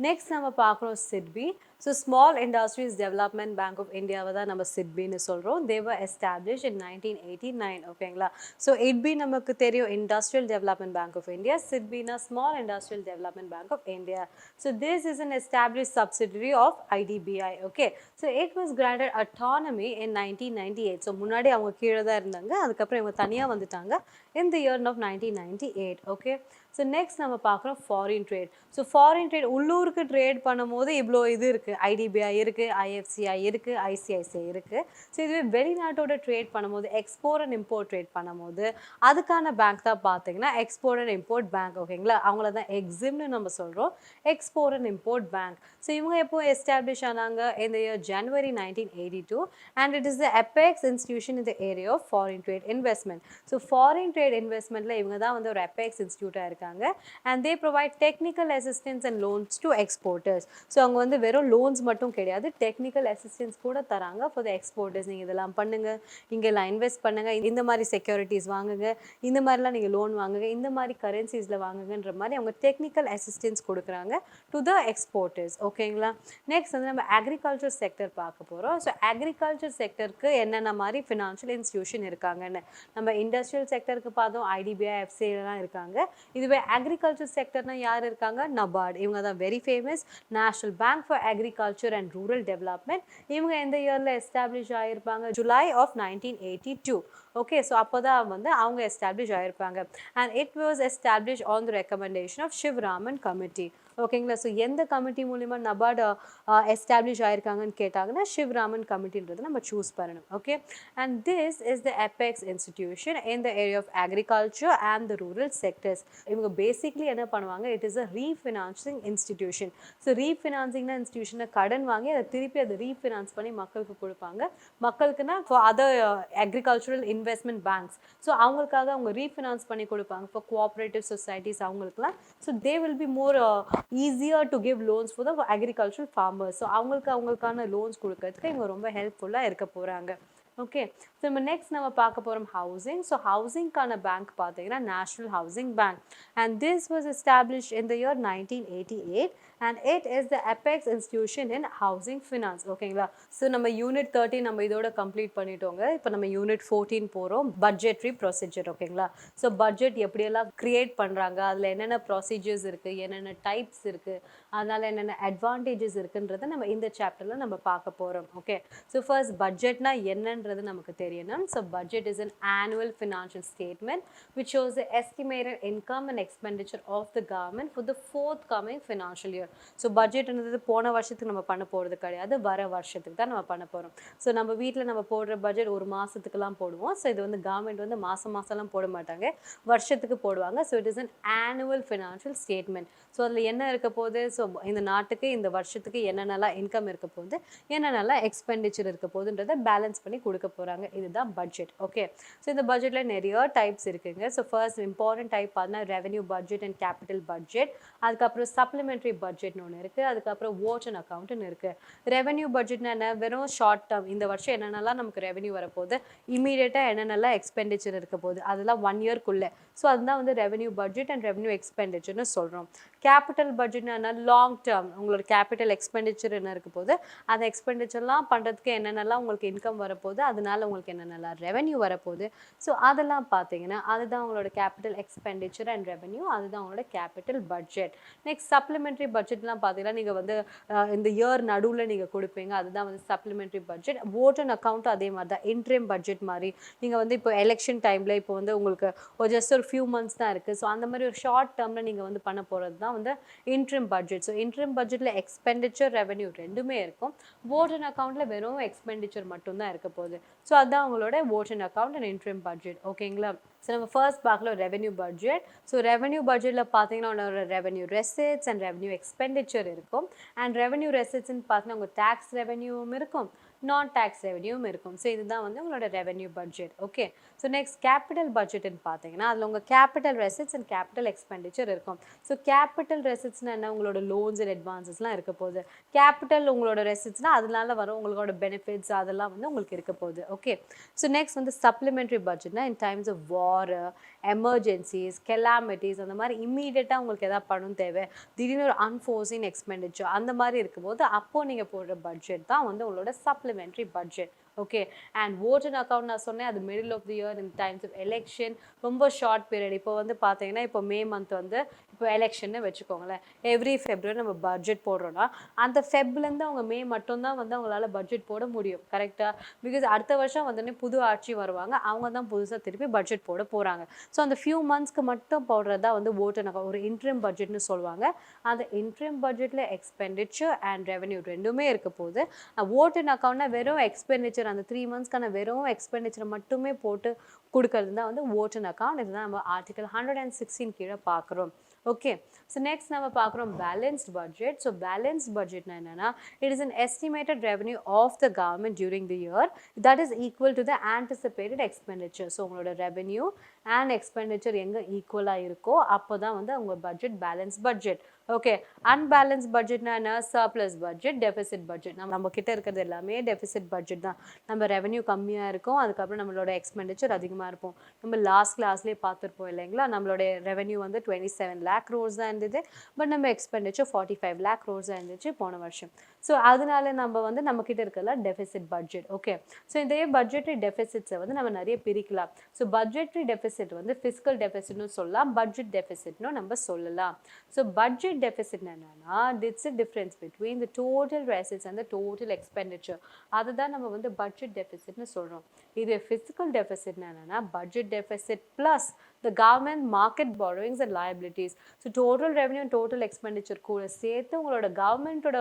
நெக்ஸ்ட் நம்ம பார்க்குறோம் SIDBI. So small industries development bank of இந்தியாவை தான் நம்ம சிட்பின்னு சொல்கிறோம். They were establish in 1989. ஓகேங்களா, ஸோ இட்பி நமக்கு தெரியும் industrial development bank of India, சிட்பினா small industrial development bank of India. So this is an established subsidiary of IDBI. Okay, so it was granted autonomy in 1998. ஸோ முன்னாடி அவங்க கீழே தான் இருந்தாங்க, அதுக்கப்புறம் இவங்க தனியாக வந்துட்டாங்க in the year of 1998. Okay, so next நம்ம பார்க்குறோம் foreign trade. So foreign trade உள்ளூருக்கு ட்ரேட் பண்ணும்போது இவ்வளோ இது இருக்குது, IDBI இருக்குது, IFCI இருக்குது, ICICI இருக்குது. ஸோ இதுவே வெளிநாட்டோட ட்ரேட் பண்ணும்போது எக்ஸ்போர்ட் அண்ட் இம்போர்ட் ட்ரேட் பண்ணும்போது அதுக்கான பேங்க் தான் பார்த்தீங்கன்னா எக்ஸ்போர்ட் அண்ட் இம்போர்ட் பேங்க். ஓகேங்களா, அவங்கள தான் எக்ஸிம்னு நம்ம சொல்கிறோம், export and import bank. So இவங்க எப்போ எஸ்டாப்ளிஷ் ஆனாங்க, இந்த year January 1982, and it is the apex institution in the area of foreign trade investment. So foreign trade இன்வெஸ்ட்மெண்ட்டில் இவங்க தான் வந்து ஒரு அபெக்ஸ் இன்ஸ்டியூட்டாக இருக்காங்க, and they provide technical assistance and loans to exporters. So அவங்க வந்து வெறும் லோன்ஸ் மட்டும் கிடையாது, டெக்னிக்கல் அசிஸ்டன்ஸ் கூட தராங்க ஃபார் த எக்ஸ்போர்ட்டர்ஸ். நீங்கள் இதெல்லாம் பண்ணுங்க, இங்கெல்லாம் இன்வெஸ்ட் பண்ணுங்க, இந்த மாதிரி செக்யூரிட்டிஸ் வாங்குங்க, இந்த மாதிரிலாம் நீங்கள் லோன் வாங்குங்க, இந்த மாதிரி கரன்சிஸில் வாங்குங்கன்ற மாதிரி அவங்க டெக்னிக்கல் அசிஸ்டன்ஸ் கொடுக்குறாங்க டு த எக்ஸ்போர்ட்டர்ஸ். ஓகேங்களா, நெக்ஸ்ட் வந்து நம்ம அக்ரிகல்ச்சர் செக்டர் பார்க்க போகிறோம். ஸோ அக்ரிகல்ச்சர் செக்டருக்கு என்னென்ன மாதிரி ஃபினான்ஷியல் இன்ஸ்டியூஷன் இருக்காங்கன்னு நம்ம இண்டஸ்ட்ரியல் செக்டருக்கு பார்த்தோம், IDBI, FCIலாம் இருக்காங்க. இதுவே அக்ரிகல்ச்சர் செக்டர்னா யார் இருக்காங்க, நபார்ட், இவங்க தான் very famous, national bank for agriculture and rural development. இவங்க எந்த இயரில் எஸ்டாப்ளிஷ் ஆகியிருப்பாங்க, ஜூலை ஆஃப் 1982. ஓகே, ஸோ அப்போ தான் வந்து அவங்க எஸ்டாப்ளிஷ் ஆகியிருப்பாங்க, and it was establish on the recommendation of Sivaraman committee. ஓகேங்களா, ஸோ எந்த கமிட்டி மூலிமா நபார்டு எஸ்டாப்ளிஷ் ஆயிருக்காங்கன்னு கேட்டாங்கன்னா சிவராமன் கமிட்டின்றது நம்ம சூஸ் பண்ணணும். Okay, and this is the apex institution in the area of agriculture and the rural sectors. இவங்க basically என்ன பண்ணுவாங்க, it is a refinancing institution. So ரீஃபினான்சிங்னா இன்ஸ்டிடியூஷனை கடன் வாங்கி அதை திருப்பி அதை ரீஃபினான்ஸ் பண்ணி மக்களுக்கு கொடுப்பாங்க. மக்களுக்குன்னா for other agricultural investment banks, so அவங்களுக்காக அவங்க ரீஃபினான்ஸ் பண்ணி கொடுப்பாங்க ஃபார் கோஆப்ரேட்டிவ் சொசைட்டிஸ் அவங்களுக்குலாம். So they will be more easier to give loans for the agricultural farmers. So அவங்களுக்கான லோன்ஸ் கொடுக்கறதுக்கு இவங்க ரொம்ப ஹெல்ப்ஃபுல்லாக இருக்க போகிறாங்க. ஓகே, ஸோ நம்ம நெக்ஸ்ட் நம்ம பார்க்க போகிறோம் ஹவுசிங். ஸோ ஹவுசிங்கான பேங்க் பார்த்தீங்கன்னா national housing bank, and this was established in the year 1988, and it is the apex institution in housing finance. ஓகேங்களா, ஸோ நம்ம யூனிட் 13 நம்ம இதோட கம்ப்ளீட் பண்ணிட்டோங்க. இப்போ நம்ம யூனிட் 14 போகிறோம், பட்ஜெட்ரி ப்ரொசீஜர். ஓகேங்களா, ஸோ பட்ஜெட் எப்படியெல்லாம் க்ரியேட் பண்ணுறாங்க, அதில் என்னென்ன ப்ரொசீஜர்ஸ் இருக்குது, என்னென்ன டைப்ஸ் இருக்குது, அதனால் என்னென்ன அட்வான்டேஜஸ் இருக்குன்றதை நம்ம இந்த சாப்டரில் நம்ம பார்க்க போகிறோம். ஓகே, ஸோ ஃபர்ஸ்ட் பட்ஜெட்னா என்னன்னு நமக்கு தெரியணும். So budget is an annual financial statement which shows the estimated income and expenditure of the government for the forthcoming financial year. So budget என்னது போன வருஷத்துக்கு நம்ம பண்ண போறது கிடையாது, வர வருஷத்துக்கு தான் நம்ம பண்ண போறோம். So நம்ம வீட்ல நம்ம போடுற பட்ஜெட் ஒரு மாசத்துக்குலாம் போடுவோம். So இது வந்து கவர்மெண்ட் வந்து மாசம்லாம் போட மாட்டாங்க, வருஷத்துக்கு போடுவாங்க. So it is an annual financial statement. So அதுல என்ன இருக்க போகுது, ஸோ இந்த நாட்டுக்கு இந்த வருஷத்துக்கு என்னென்னலாம் இன்கம் இருக்க போகுது, என்னென்னலாம் எக்ஸ்பெண்டிச்சர் இருக்க போகுதுன்றதை பேலன்ஸ் பண்ணி கொடுக்க போகிறாங்க. இதுதான் பட்ஜெட். ஓகே, ஸோ இந்த பட்ஜெட்டில் நிறைய டைப்ஸ் இருக்குங்க. ஸோ ஃபர்ஸ்ட் இம்பார்ட்டன்ட் டைப் பார்த்தா revenue budget and capital budget, அதுக்கப்புறம் சப்ளிமெண்ட்ரி பட்ஜெட்னு ஒன்று இருக்குது, அதுக்கப்புறம் வாட்ச் அண்ட் அக்கௌண்ட்னு இருக்குது. ரெவென்யூ பட்ஜெட்னா என்ன, வெறும் ஷார்ட் டேர்ம், இந்த வருஷம் என்னென்னலாம் நமக்கு ரெவென்யூ வரப்போகுது, இமீடியட்டாக என்னென்னலாம் எக்ஸ்பெண்டிச்சர் இருக்க போகுது, அதெல்லாம் 1 இயர்க்குள்ளே. ஸோ அதுதான் வந்து ரெவென்யூ பட்ஜெட் அண்ட் ரெவென்யூ எக்ஸ்பெண்டிச்சர்னு சொல்கிறோம். கேபிட்டல் பட்ஜெட்னா லாங் டேர்ம் உங்களோட கேபிட்டல் எக்ஸ்பெண்டிச்சர் என்ன இருக்க போது, அந்த எக்ஸ்பெண்டிச்சர்லாம் பண்ணுறதுக்கு என்னென்னலாம் உங்களுக்கு இன்கம் வரப்போகுது, அதனால உங்களுக்கு என்னென்னலாம் ரெவென்யூ வரப்போகுது. ஸோ அதெல்லாம் பார்த்தீங்கன்னா அதுதான் உங்களோட கேபிட்டல் எக்ஸ்பெண்டிச்சர் அண்ட் ரெவென்யூ, அதுதான் உங்களோட கேபிட்டல் பட்ஜெட். நெக்ஸ்ட் சப்ளிமெண்ட்ரி பட்ஜெட்லாம் பார்த்தீங்கன்னா நீங்கள் வந்து இந்த இயர் நடுவில் நீங்கள் கொடுப்பீங்க, அதுதான் வந்து supplementary budget. vote and account அதே மாதிரி தான் இன்ட்ரீம் பட்ஜெட் மாதிரி. நீங்கள் வந்து இப்போ எலெக்ஷன் டைமில் இப்போ வந்து உங்களுக்கு ஜஸ்ட் ஒரு ஃபியூ மந்த்ஸ் தான் இருக்குது, ஸோ அந்த மாதிரி ஒரு ஷார்ட் டேர்மில் நீங்கள் வந்து பண்ண போகிறது தான் வந்து இன்ட்ரீம் பட்ஜெட். ஸோ இன்ட்ரீம் பட்ஜெட்டில் எக்ஸ்பெண்டிச்சர் ரெவென்யூ ரெண்டுமே இருக்கும். vote and accountல வெறும் எக்ஸ்பெண்டிச்சர் மட்டும்தான் இருக்க போகுது. ஸோ அதுதான் உங்களோட vote and account and interim budget. ஓகேங்களா? ஸோ நம்ம ஃபர்ஸ்ட் பார்க்கல ரெவென்யூ பட்ஜெட். ஸோ ரெவென்யூ பட்ஜெட்டில் பார்த்தீங்கன்னா உங்களோட revenue receipts and revenue expenditure இருக்கும். அண்ட் ரெவென்யூ ரெசிட்ஸ்ன்னு பார்த்தீங்கன்னா உங்கள் டேக்ஸ் ரெவென்யூவும் இருக்கும், நான் டேக்ஸ் ரெவென்யூவும் இருக்கும். ஸோ இதுதான் வந்து உங்களோட revenue budget. Okay, so next capital பட்ஜெட்னு பார்த்தீங்கன்னா அதில் உங்கள் capital receipts and capital expenditure இருக்கும். ஸோ கேபிட்டல் ரெசிட்ஸ்னா என்ன, உங்களோட லோன்ஸ் அண்ட் அட்வான்சஸ்லாம் இருக்க போகுது. கேபிட்டல் உங்களோட ரெசிட்ஸ்னால் அதனால வரும் உங்களோட பெனிஃபிட்ஸ் அதெல்லாம் வந்து உங்களுக்கு இருக்க போகுது. ஓகே, ஸோ நெக்ஸ்ட் வந்து சப்ளிமெண்ட்ரி பட்ஜெட்னா in times of war, emergencies, calamities, அந்த மாதிரி இம்மீடியட்டாக உங்களுக்கு எதாவது பணம் தேவை, திடீர்னு ஒரு அன்ஃபோர்சின் எக்ஸ்பெண்டிச்சர் அந்த மாதிரி இருக்கும்போது அப்போது நீங்கள் போடுற பட்ஜெட் தான் வந்து உங்களோட supplementary budget. Okay, and vote and account நான் சொன்னேன் அது middle of the year in times of election, ரொம்ப ஷார்ட் பீரியட். இப்போ வந்து பார்த்தீங்கன்னா இப்போ மே மந்த் வந்து இப்போ எலெக்ஷன்னு வச்சுக்கோங்களேன், எவ்ரி ஃபெப்ரவரி நம்ம பட்ஜெட் போடுறோன்னா அந்த ஃபெப்லேருந்து அவங்க மே மட்டும்தான் வந்து அவங்களால பட்ஜெட் போட முடியும். கரெக்டாக? பிகாஸ் அடுத்த வருஷம் வந்தோடனே புது ஆட்சி வருவாங்க, அவங்க தான் புதுசாக திருப்பி பட்ஜெட் போட போகிறாங்க. ஸோ அந்த ஃபியூ மந்த்ஸ்க்கு மட்டும் போடுறதா வந்து vote and account, ஒரு இன்ட்ரீம் பட்ஜெட்னு சொல்லுவாங்க. அந்த இன்ட்ரீம் பட்ஜெட்டில் எக்ஸ்பெண்டிச்சர் அண்ட் ரெவென்யூ ரெண்டுமே இருக்க போகுது. vote and accountனா வெறும் எக்ஸ்பெண்டிச்சர், அந்த 3 மந்த்ஸ்க்கான வெறும் எக்ஸ்பெண்டிச்சரை மட்டுமே போட்டு கொடுக்கறது தான் வந்து vote and account. இதுதான் நம்ம ஆர்டிகல் 116 கீழே பார்க்குறோம். ஓகே, ஸோ நெக்ஸ்ட் நம்ம பார்க்குறோம் பேலன்ஸ்ட் பட்ஜெட். ஸோ பேலன்ஸ்ட் பட்ஜெட்னா என்னென்னா it is an estimated revenue of the government during the year that is equal to the anticipated expenditure. So உங்களோட ரெவென்யூ அண்ட் எக்ஸ்பெண்டிச்சர் எங்கே ஈக்குவலாக இருக்கோ அப்போ தான் வந்து உங்கள் budget balance budget. Okay, unbalance பட்ஜெட்னா என்ன, சர்ப்ளஸ் பட்ஜெட், டெபிசிட் பட்ஜெட். நம்ம கிட்ட இருக்கிறது எல்லாமே டெபிசிட் பட்ஜெட் தான். நம்ம ரெவென்யூ கம்மியாக இருக்கும், அதுக்கப்புறம் நம்மளோட எக்ஸ்பெண்டிச்சர் அதிகமாக இருக்கும். நம்ம லாஸ்ட் கிளாஸ்லேயே பார்த்துருப்போம் இல்லைங்களா, நம்மளோட ரெவென்யூ வந்து 27 lakh crores தான் இருந்தது, பட் நம்ம எக்ஸ்பெண்டிச்சர் 45 lakh crores தான் இருந்துச்சு போன வருஷம். ஸோ அதனால நம்ம வந்து நம்மக்கிட்ட இருக்கிறதுல டெபிசிட் பட்ஜெட். ஓகே, ஸோ இதே பட்ஜெட்ரி டெபிசிட்ஸை வந்து நம்ம நிறைய பிரிக்கலாம். ஸோ பட்ஜெட்ரி டெபிசிட் வந்து ஃபிஸ்கல் டெபிசிட்னு சொல்லலாம், பட்ஜெட் டெபிசிட்னு நம்ம சொல்லலாம். ஸோ பட்ஜெட் deficit என்னன்னா it's a difference between the total receipts and the total expenditure. அதுதான் நம்ம வந்து budget deficit னு சொல்றோம். இது fiscal deficit என்னன்னா budget deficit plus the government market borrowings and liabilities. So total revenue and total expenditure கூட சேர்த்து உங்களோட கவர்மெண்ட்டோட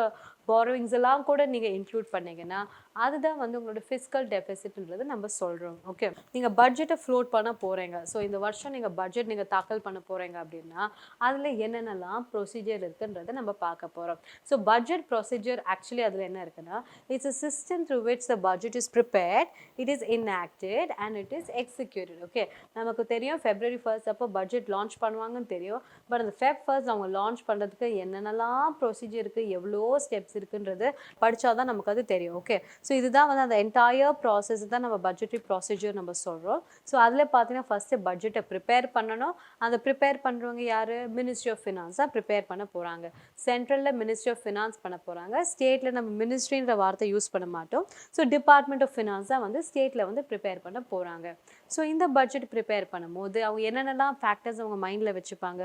borrowings எல்லாம் கூட நீங்க இன்க்ளூட் பண்ணீங்கன்னா அதுதான் வந்து உங்களோட ஃபிஸ்கல் டெபிசிட்ன்றது நம்ம சொல்றோம். ஓகே, நீங்க பட்ஜெட்டை ஃப்ளோட் பண்ண போறீங்க, ஸோ இந்த வருஷம் நீங்க பட்ஜெட் நீங்க தாக்கல் பண்ண போறீங்க அப்படின்னா அதுல என்னென்னலாம் ப்ரொசீஜர் இருக்குன்றதை நம்ம பார்க்க போறோம். ஸோ பட்ஜெட் ப்ரொசீஜர் ஆக்சுவலி அதுல என்ன இருக்குன்னா it's a system through which the budget is prepared, it is enacted and it is executed. Okay, நமக்கு தெரியும் February 1st அப்போ பட்ஜெட் லான்ச் பண்ணுவாங்கன்னு தெரியும், பட் அந்த Feb 1st அவங்க லான்ச் பண்றதுக்கு என்னென்னலாம் ப்ரொசீஜர் இருக்கு, எவ்வளோ ஸ்டெப்ஸ் இருக்குன்றது படிச்சாதான் நமக்கு அது தெரியும். ஓகே, ஸோ இதுதான் வந்து அந்த என்டையர் ப்ராசஸ் தான் நம்ம பட்ஜெட்ரி ப்ரொசீஜர் நம்ம சொல்கிறோம். ஸோ அதில் பார்த்தீங்கன்னா ஃபஸ்ட்டு பட்ஜெட்டை ப்ரிப்பேர் பண்ணணும். அந்த ப்ரிப்பேர் பண்ணுறவங்க யார், மினிஸ்ட்ரி ஆஃப் ஃபினான்ஸ் தான் ப்ரிப்பேர் பண்ண போகிறாங்க. சென்ட்ரலில் மினிஸ்ட்ரி ஆஃப் ஃபினான்ஸ் பண்ண போகிறாங்க, ஸ்டேட்டில் நம்ம மினிஸ்ட்ரின்ற வார்த்தை யூஸ் பண்ண மாட்டோம். ஸோ டிபார்ட்மெண்ட் ஆஃப் ஃபினான்ஸ் தான் வந்து ஸ்டேட்டில் வந்து ப்ரிப்பேர் பண்ண போகிறாங்க. ஸோ இந்த பட்ஜெட் ப்ரிப்பேர் பண்ணும்போது அவங்க என்னென்னலாம் ஃபேக்டர்ஸ் அவங்க மைண்டில் வச்சுப்பாங்க.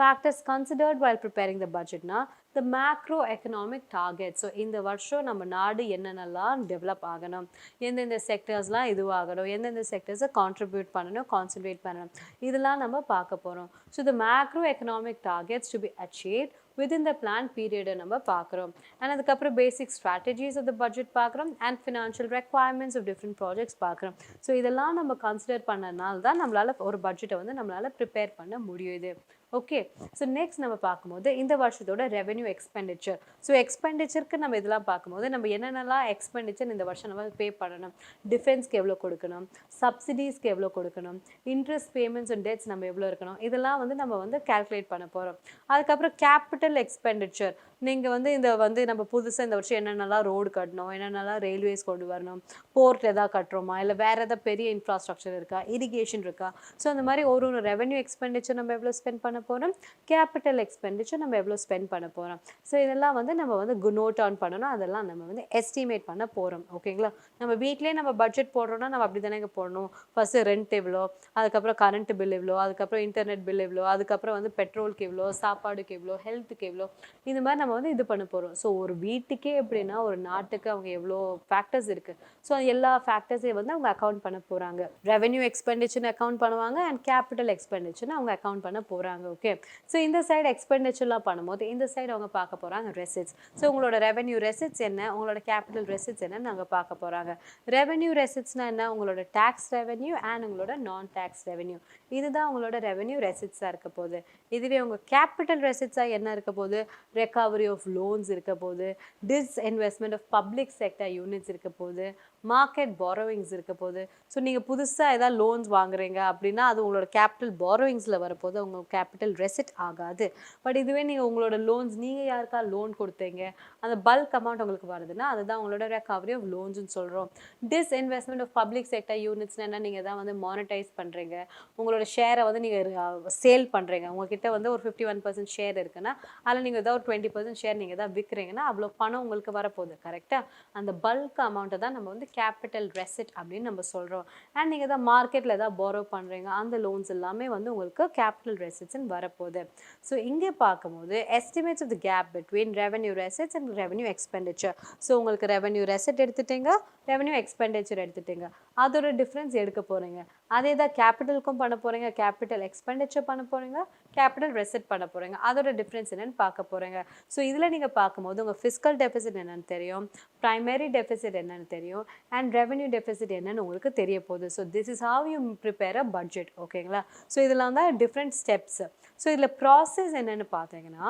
Factors considered while preparing the budgetனா the macro economic target. So இந்த வருஷம் நம்ம நாடு என்னென்னலாம் டெவலப் ஆகணும், எந்தெந்த செக்டர்ஸ்லாம் இதுவாகணும், எந்தெந்த செக்டர்ஸை கான்ட்ரிபியூட் பண்ணணும், கான்சன்ட்ரேட் பண்ணணும், இதெல்லாம் நம்ம பார்க்க போகிறோம். So the macro economic targets to be achieved within the plan period நம்ம பார்க்குறோம். அண்ட் அதுக்கப்புறம் basic strategies of the budget பார்க்குறோம் and financial requirements of different projects பார்க்குறோம். ஸோ இதெல்லாம் நம்ம கன்சிடர் பண்ணனால தான் நம்மளால் ஒரு பட்ஜெட்டை வந்து நம்மளால் ப்ரிப்பேர் பண்ண முடியுது. ஓகே, ஸோ நெக்ஸ்ட் நம்ம பார்க்கும்போது இந்த வருஷத்தோட ரெவென்யூ எக்ஸ்பெண்டிச்சர். ஸோ எக்ஸ்பெண்டிச்சருக்கு நம்ம இதெல்லாம் பார்க்கும்போது நம்ம என்னென்னலாம் எக்ஸ்பெண்டிச்சர் இந்த வருஷம் நம்ம பே பண்ணணும், டிஃபென்ஸ்க்கு எவ்வளோ கொடுக்கணும், சப்சிடிஸ்க்கு எவ்வளோ கொடுக்கணும், இன்ட்ரெஸ்ட் பேமெண்ட்ஸ் அண்ட் டெட்ஸ் நம்ம எவ்வளோ இருக்கணும், இதெல்லாம் வந்து நம்ம வந்து கால்குலேட் பண்ண போகிறோம். அதுக்கப்புறம் கேபிட்டல் எக்ஸ்பெண்டிச்சர். நீங்கள் வந்து இந்த வந்து நம்ம புதுசாக இந்த வருஷம் என்னென்னலாம் ரோடு கட்டணும், என்னென்னலாம் ரயில்வேஸ் கொண்டு வரணும், போர்ட் எதாவது கட்டுறோமா, இல்லை வேறு எதாவது பெரிய இன்ஃப்ராஸ்ட்ரக்சர் இருக்கா, இரிகேஷன் இருக்கா. ஸோ அந்த மாதிரி ஒரு ரெவென்யூ எக்ஸ்பெண்டிச்சர் நம்ம எவ்வளோ ஸ்பெண்ட் பண்ண போகிறோம், கேபிட்டல் எக்ஸ்பெண்டிச்சர் நம்ம எவ்வளோ ஸ்பெண்ட் பண்ண போகிறோம். ஸோ இதெல்லாம் வந்து நம்ம வந்து நோட் ஆன் பண்ணணும். அதெல்லாம் நம்ம வந்து எஸ்டிமேட் பண்ண போகிறோம். ஓகேங்களா. நம்ம வீட்டிலே நம்ம பட்ஜெட் போடுறோம்னா நம்ம அப்படி தானே போடணும். ஃபஸ்ட்டு ரெண்ட் எவ்வளோ, அதுக்கப்புறம் கரண்ட் பில் எவ்வளோ, அதுக்கப்புறம் இன்டர்நெட் பில் எவ்வளோ, அதுக்கப்புறம் வந்து பெட்ரோலுக்கு எவ்வளோ, சாப்பாடுக்கு எவ்வளோ, ஹெல்த்துக்கு எவ்வளோ, இந்த மாதிரி நம்ம வந்து இது பண்ண போகிறோம். ஸோ ஒரு வீட்டுக்கே எப்படின்னா ஒரு நாட்டுக்கு அவங்க எவ்வளோ ஃபேக்டர்ஸ் இருக்குது. ஸோ எல்லா ஃபேக்டர்ஸையும் வந்து அவங்க அக்கௌண்ட் பண்ண போகிறாங்க. ரெவென்யூ எக்ஸ்பெண்டிச்சர்னு அக்கௌண்ட் பண்ணுவாங்க அண்ட் கேபிட்டல் எக்ஸ்பெண்டிச்சர்னு அவங்க அக்கௌண்ட் பண்ண போகிறாங்க. ஓகே. ஸோ இந்த சைடு எக்ஸ்பெண்டிச்சர்லாம் பண்ணும்போது இந்த சைடு அவங்க பார்க்க போகிறாங்க ரெசிட்ஸ். ஸோ உங்களோட ரெவென்யூ ரெசிட்ஸ் என்ன, உங்களோட கேபிட்டல் ரெசிட்ஸ் என்னன்னு நாங்கள் பார்க்க போகிறாங்க. ரெவென்யூ ரெசிட்ஸ்னால் என்ன, உங்களோட டேக்ஸ் ரெவென்யூ அண்ட் உங்களோட நான் டேக்ஸ் ரெவென்யூ. இதுதான் உங்களோட ரெவென்யூ ரெசிட்ஸாக இருக்க போகுது. இதுவே உங்கள் கேபிட்டல் ரெசிட்ஸாக என்ன இருக்க போகுது, ரெக்கவரி ஆஃப் லோன்ஸ் இருக்க போகுது, disinvestment of public sector units இருக்க போகுது, மார்க்கெட் பாரோவிங்ஸ் இருக்க போகுது. ஸோ நீங்கள் புதுசாக ஏதாவது லோன்ஸ் வாங்குறீங்க அப்படின்னா அது உங்களோட கேபிட்டல் பாரோவிங்ஸில் வரப்போது, உங்கள் கேபிட்டல் ரெசிட் ஆகாது. பட் இதுவே நீங்கள் உங்களோட லோன்ஸ் நீங்கள் யாருக்கா லோன் கொடுத்தீங்க அந்த பல்க் அமௌண்ட் உங்களுக்கு வருதுன்னா அதுதான் உங்களோட ரெக்கவரி ஆஃப் லோன்ஸ்னு சொல்கிறோம். டிஸ்இன்வெஸ்ட்மெண்ட் ஆஃப் பப்ளிக் செக்டர் யூனிட்ஸ்னா என்ன, நீங்கள் தான் வந்து மானிட்டைஸ் பண்ணுறீங்க, உங்களோட ஷேரை வந்து நீங்கள் சேல் பண்ணுறீங்க. உங்ககிட்ட வந்து ஒரு 51% ஷேர் இருக்குன்னா அதில் நீங்கள் ஏதாவது ஒரு 20% ஷேர் நீங்கள் தான் விற்கிறீங்கன்னா அவ்வளோ பணம் உங்களுக்கு வரப்போகுது. கரெக்டாக அந்த பல்க் அமௌண்ட்டை தான் நம்ம வந்து கேபிட்டல் ரெசிட் அப்படின்னு நம்ம சொல்கிறோம். அண்ட் நீங்கள் தான் மார்க்கெட்டில் ஏதாவது பாரோ பண்ணுறீங்க அந்த லோன்ஸ் எல்லாமே வந்து உங்களுக்கு கேபிட்டல் ரெசிட்ஸ்ன்னு வரப்போகுது. ஸோ இங்கே பார்க்கும்போது estimates of the gap between revenue receipts and revenue expenditure. So உங்களுக்கு ரெவென்யூ ரெசிட் எடுத்துட்டீங்க, ரெவென்யூ எக்ஸ்பெண்டிச்சர் எடுத்துட்டீங்க, அதோட டிஃப்ரென்ஸ் எடுக்க போகிறீங்க. அதே தான் கேபிட்டலுக்கும் பண்ண போகிறீங்க, கேபிட்டல் எக்ஸ்பெண்டிச்சர் பண்ண போகிறீங்க, கேபிட்டல் ரெசிட் பண்ண போகிறீங்க. அதோட டிஃப்ரென்ஸ் என்னன்னு பார்க்க போகிறீங்க. ஸோ இதில் நீங்கள் பார்க்கும்போது உங்கள் ஃபிஸ்கல் டெபிசிட் என்னன்னு தெரியும், ப்ரைமரி டெபிசிட் என்னன்னு தெரியும் அண்ட் ரெவென்யூ டெபிசிட் என்னன்னு உங்களுக்கு தெரிய போகுது. So this is how you prepare a budget. ஓகேங்களா. ஸோ இதெல்லாம் தான் டிஃப்ரெண்ட் ஸ்டெப்ஸ். ஸோ இதில் ப்ராசஸ் என்னென்னு பார்த்தீங்கன்னா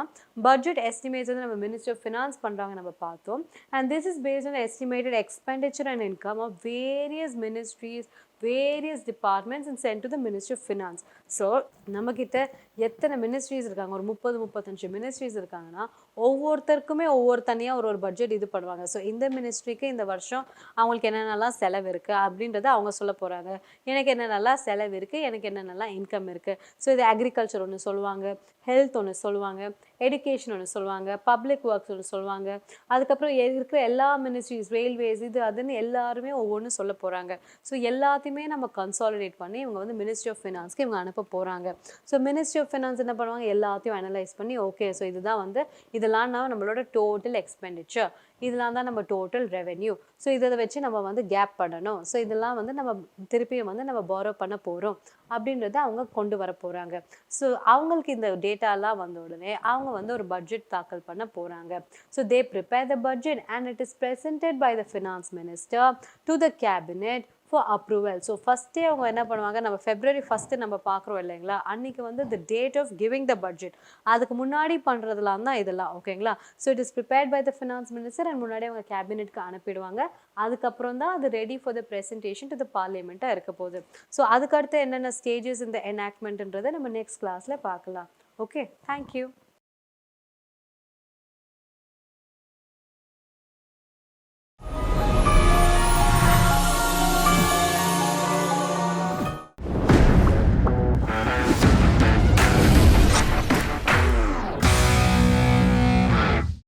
பட்ஜெட் எஸ்டிமேட்ஸ் வந்து நம்ம மினிஸ்ட்ரி ஆஃப் ஃபினான்ஸ் பண்ணுறாங்க நம்ம பார்த்தோம். And this is based on estimated expenditure and income of various ministries, various departments and sent to the ministry of finance. So நம்மக்கிட்ட எத்தனை மினிஸ்ட்ரிஸ் இருக்காங்க, ஒரு 30-35 மினிஸ்ட்ரிஸ் இருக்காங்கன்னா ஒவ்வொருத்தருக்குமே தனியாக ஒரு பட்ஜெட் இது பண்ணுவாங்க. ஸோ இந்த மினிஸ்ட்ரிக்கு இந்த வருஷம் அவங்களுக்கு என்னென்னலாம் செலவு இருக்குது அப்படின்றத அவங்க சொல்ல போகிறாங்க. எனக்கு என்னென்னலாம் செலவு இருக்குது, எனக்கு என்னென்னலாம் இன்கம் இருக்குது. ஸோ இது அக்ரிகல்ச்சர் ஒன்று சொல்லுவாங்க, ஹெல்த் ஒன்று சொல்லுவாங்க, எடுகேஷன் ஒன்று சொல்லுவாங்க, பப்ளிக் ஒர்க்ஸ் ஒன்று சொல்லுவாங்க, அதுக்கப்புறம் இருக்கிற எல்லா மினிஸ்ட்ரிஸ், ரயில்வேஸ், இது அதுன்னு எல்லாருமே ஒவ்வொன்று சொல்ல போகிறாங்க. ஸோ எல்லாத்தையுமே நம்ம கன்சாலிடேட் பண்ணி இவங்க வந்து மினிஸ்ட்ரி ஆஃப் ஃபினான்ஸ்க்கு இவங்க அனுப்ப போகிறாங்க. ஸோ மினிஸ்ட்ரி ஆஃப் ஃபினான்ஸ் என்ன பண்ணுவாங்க, எல்லாத்தையும் அனலைஸ் பண்ணி ஓகே ஸோ இதுதான் வந்து இதெல்லாம் தான் நம்மளோட டோட்டல் எக்ஸ்பெண்டிச்சர், இதெல்லாம் தான் நம்ம டோட்டல் ரெவென்யூ. ஸோ இதை வச்சு நம்ம வந்து கேப் பண்ணணும். ஸோ இதெல்லாம் வந்து நம்ம திருப்பியும் வந்து நம்ம பாரோ பண்ண போகிறோம் அப்படின்றத அவங்க கொண்டு வர போகிறாங்க. ஸோ அவங்களுக்கு இந்த டேட்டாலாம் வந்த உடனே அவங்க வந்து ஒரு பட்ஜெட் தாக்கல் பண்ண போகிறாங்க. So they prepare the budget and it is presented by the finance minister to the cabinet for approval. So ஃபஸ்ட்டே அவங்க என்ன பண்ணுவாங்க, நம்ம February 1 நம்ம பார்க்குறோம் இல்லைங்களா, அன்றைக்கி வந்து the date of giving the budget, அதுக்கு முன்னாடி பண்ணுறதுலாம் தான் இதெல்லாம். ஓகேங்களா. So it is prepared by the finance minister and முன்னாடி அவங்க கேபினெட்க்கு அனுப்பிடுவாங்க. அதுக்கப்புறம் தான் அது ready for the presentation to the பார்லிமெண்ட்டாக இருக்க போகுது. ஸோ அதுக்கடுத்து என்னென்ன ஸ்டேஜஸ் இந்த எனாக்ட்மெண்ட்ன்றதை நம்ம நெக்ஸ்ட் கிளாஸில் பார்க்கலாம். Okay, thank you.